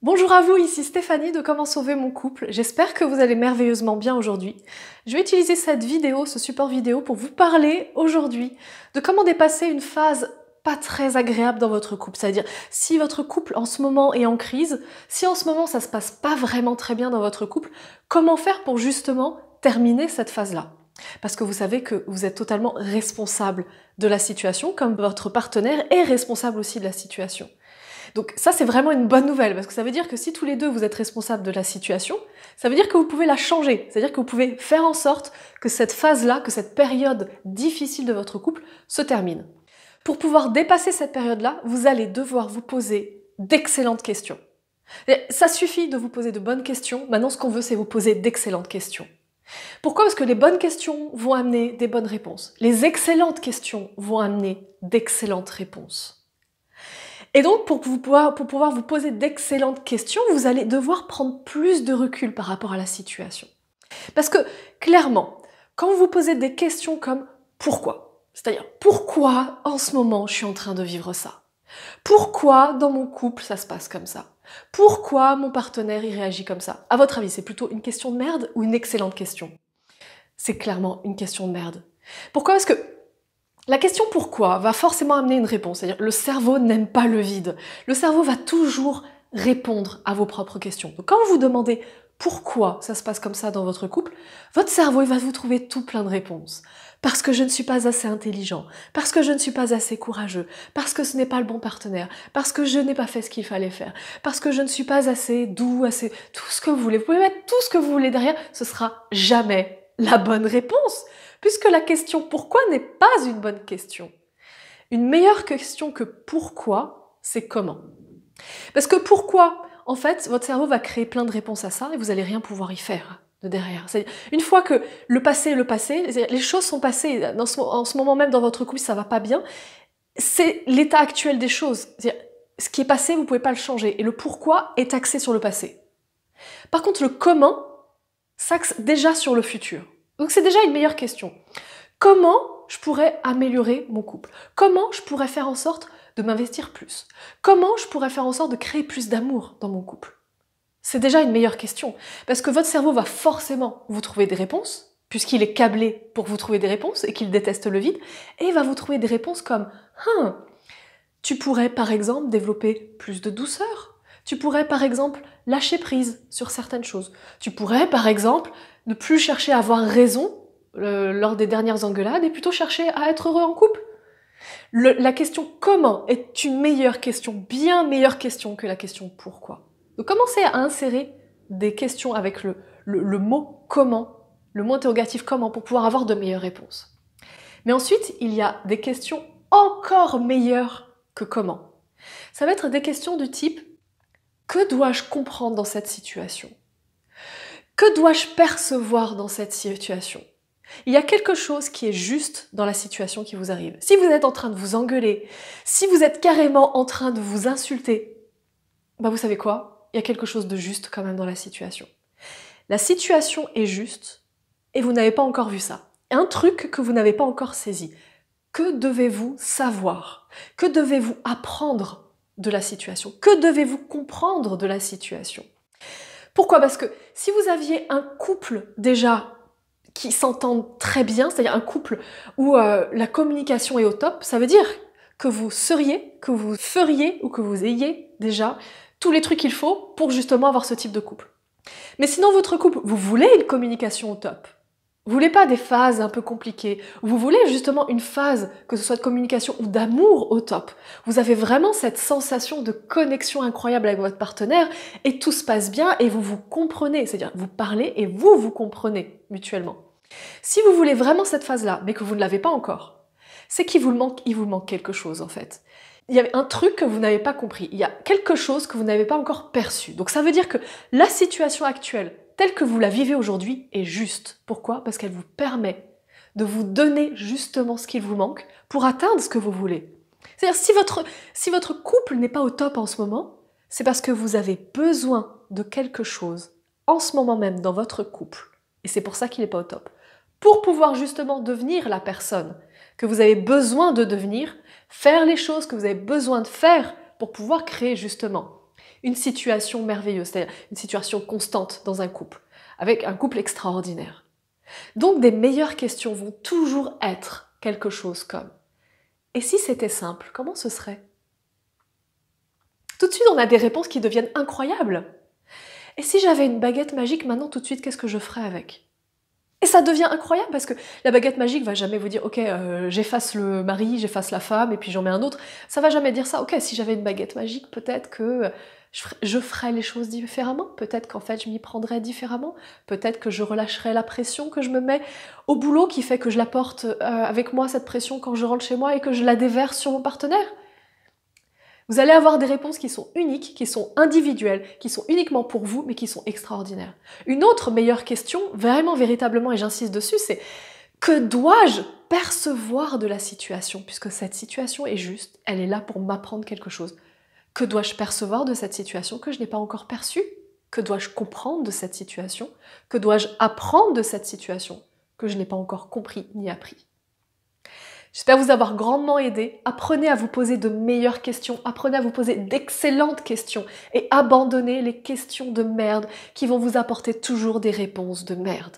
Bonjour à vous, ici Stéphanie de Comment sauver mon couple. J'espère que vous allez merveilleusement bien aujourd'hui. Je vais utiliser cette vidéo, ce support vidéo, pour vous parler aujourd'hui de comment dépasser une phase pas très agréable dans votre couple. C'est-à-dire, si votre couple en ce moment est en crise, si en ce moment ça se passe pas vraiment très bien dans votre couple, comment faire pour justement terminer cette phase-là? Parce que vous savez que vous êtes totalement responsable de la situation, comme votre partenaire est responsable aussi de la situation. Donc ça, c'est vraiment une bonne nouvelle, parce que ça veut dire que si tous les deux vous êtes responsables de la situation, ça veut dire que vous pouvez la changer. C'est-à-dire que vous pouvez faire en sorte que cette phase-là, que cette période difficile de votre couple se termine. Pour pouvoir dépasser cette période-là, vous allez devoir vous poser d'excellentes questions. Et ça suffit de vous poser de bonnes questions. Maintenant, ce qu'on veut, c'est vous poser d'excellentes questions. Pourquoi? Parce que les bonnes questions vont amener des bonnes réponses. Les excellentes questions vont amener d'excellentes réponses. Et donc, pour pouvoir vous poser d'excellentes questions, vous allez devoir prendre plus de recul par rapport à la situation. Parce que, clairement, quand vous vous posez des questions comme « pourquoi ?», c'est-à-dire « pourquoi en ce moment je suis en train de vivre ça ? Pourquoi dans mon couple ça se passe comme ça ? Pourquoi mon partenaire il réagit comme ça ?» À votre avis, c'est plutôt une question de merde ou une excellente question? C'est clairement une question de merde. Pourquoi? Parce que la question pourquoi va forcément amener une réponse, c'est-à-dire le cerveau n'aime pas le vide. Le cerveau va toujours répondre à vos propres questions. Donc quand vous vous demandez pourquoi ça se passe comme ça dans votre couple, votre cerveau il va vous trouver tout plein de réponses. Parce que je ne suis pas assez intelligent, parce que je ne suis pas assez courageux, parce que ce n'est pas le bon partenaire, parce que je n'ai pas fait ce qu'il fallait faire, parce que je ne suis pas assez doux, assez... tout ce que vous voulez. Vous pouvez mettre tout ce que vous voulez derrière, ce sera jamais la bonne réponse. Puisque la question pourquoi n'est pas une bonne question. Une meilleure question que pourquoi, c'est comment. Parce que pourquoi, en fait, votre cerveau va créer plein de réponses à ça et vous n'allez rien pouvoir y faire de derrière. C'est-à-dire, une fois que le passé est le passé, les choses sont passées, en ce moment même dans votre couple ça va pas bien, c'est l'état actuel des choses. C'est-à-dire, ce qui est passé, vous pouvez pas le changer. Et le pourquoi est axé sur le passé. Par contre, le comment s'axe déjà sur le futur. Donc c'est déjà une meilleure question. Comment je pourrais améliorer mon couple? Comment je pourrais faire en sorte de m'investir plus? Comment je pourrais faire en sorte de créer plus d'amour dans mon couple? C'est déjà une meilleure question. Parce que votre cerveau va forcément vous trouver des réponses, puisqu'il est câblé pour vous trouver des réponses et qu'il déteste le vide, et il va vous trouver des réponses comme « tu pourrais par exemple développer plus de douceur. Tu pourrais par exemple lâcher prise sur certaines choses. Tu pourrais par exemple ne plus chercher à avoir raison lors des dernières engueulades et plutôt chercher à être heureux en couple. » La question « comment » est une meilleure question, bien meilleure question que la question « pourquoi ». Donc commencez à insérer des questions avec le mot « comment », le mot interrogatif « comment » pour pouvoir avoir de meilleures réponses. Mais ensuite, il y a des questions encore meilleures que « comment ». Ça va être des questions du type « que dois-je comprendre dans cette situation ? Que dois-je percevoir dans cette situation ? Il y a quelque chose qui est juste dans la situation qui vous arrive. Si vous êtes en train de vous engueuler, si vous êtes carrément en train de vous insulter, bah vous savez quoi? Il y a quelque chose de juste quand même dans la situation. La situation est juste et vous n'avez pas encore vu ça. Un truc que vous n'avez pas encore saisi. Que devez-vous savoir? Que devez-vous apprendre de la situation? Que devez-vous comprendre de la situation? Pourquoi? Parce que si vous aviez un couple déjà qui s'entendent très bien, c'est-à-dire un couple où la communication est au top, ça veut dire que vous seriez, que vous feriez ou que vous ayez déjà tous les trucs qu'il faut pour justement avoir ce type de couple. Mais sinon, votre couple, vous voulez une communication au top. Vous voulez pas des phases un peu compliquées. Vous voulez justement une phase, que ce soit de communication ou d'amour au top. Vous avez vraiment cette sensation de connexion incroyable avec votre partenaire et tout se passe bien et vous vous comprenez. C'est-à-dire, vous parlez et vous vous comprenez mutuellement. Si vous voulez vraiment cette phase-là, mais que vous ne l'avez pas encore, c'est qu'il vous manque quelque chose en fait. Il y a un truc que vous n'avez pas compris. Il y a quelque chose que vous n'avez pas encore perçu. Donc ça veut dire que la situation actuelle, telle que vous la vivez aujourd'hui, est juste. Pourquoi? Parce qu'elle vous permet de vous donner justement ce qu'il vous manque pour atteindre ce que vous voulez. C'est-à-dire, si votre couple n'est pas au top en ce moment, c'est parce que vous avez besoin de quelque chose en ce moment même dans votre couple. Et c'est pour ça qu'il n'est pas au top. Pour pouvoir justement devenir la personne que vous avez besoin de devenir, faire les choses que vous avez besoin de faire pour pouvoir créer justement une situation merveilleuse, c'est-à-dire une situation constante dans un couple, avec un couple extraordinaire. Donc des meilleures questions vont toujours être quelque chose comme « Et si c'était simple, comment ce serait ?» Tout de suite, on a des réponses qui deviennent incroyables. « Et si j'avais une baguette magique, maintenant tout de suite, qu'est-ce que je ferais avec ?» Et ça devient incroyable parce que la baguette magique va jamais vous dire « Ok, j'efface le mari, j'efface la femme et puis j'en mets un autre. » Ça va jamais dire ça. « Ok, si j'avais une baguette magique, peut-être que je ferais les choses différemment. Peut-être qu'en fait, je m'y prendrais différemment. Peut-être que je relâcherais la pression que je me mets au boulot qui fait que je la porte avec moi, cette pression, quand je rentre chez moi et que je la déverse sur mon partenaire. » Vous allez avoir des réponses qui sont uniques, qui sont individuelles, qui sont uniquement pour vous, mais qui sont extraordinaires. Une autre meilleure question, vraiment, véritablement, et j'insiste dessus, c'est que dois-je percevoir de la situation, puisque cette situation est juste, elle est là pour m'apprendre quelque chose. Que dois-je percevoir de cette situation que je n'ai pas encore perçue? Que dois-je comprendre de cette situation? Que dois-je apprendre de cette situation que je n'ai pas encore compris ni appris? J'espère vous avoir grandement aidé. Apprenez à vous poser de meilleures questions, apprenez à vous poser d'excellentes questions et abandonnez les questions de merde qui vont vous apporter toujours des réponses de merde.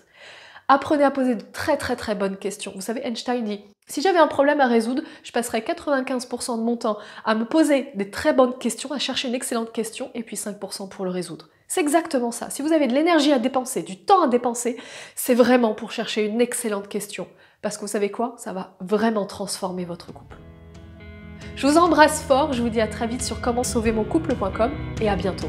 Apprenez à poser de très bonnes questions. Vous savez, Einstein dit « Si j'avais un problème à résoudre, je passerais 95% de mon temps à me poser des très bonnes questions, à chercher une excellente question et puis 5% pour le résoudre. » C'est exactement ça. Si vous avez de l'énergie à dépenser, du temps à dépenser, c'est vraiment pour chercher une excellente question. Parce que vous savez quoi? Ça va vraiment transformer votre couple. Je vous embrasse fort, je vous dis à très vite sur commentsauvermoncouple.com et à bientôt.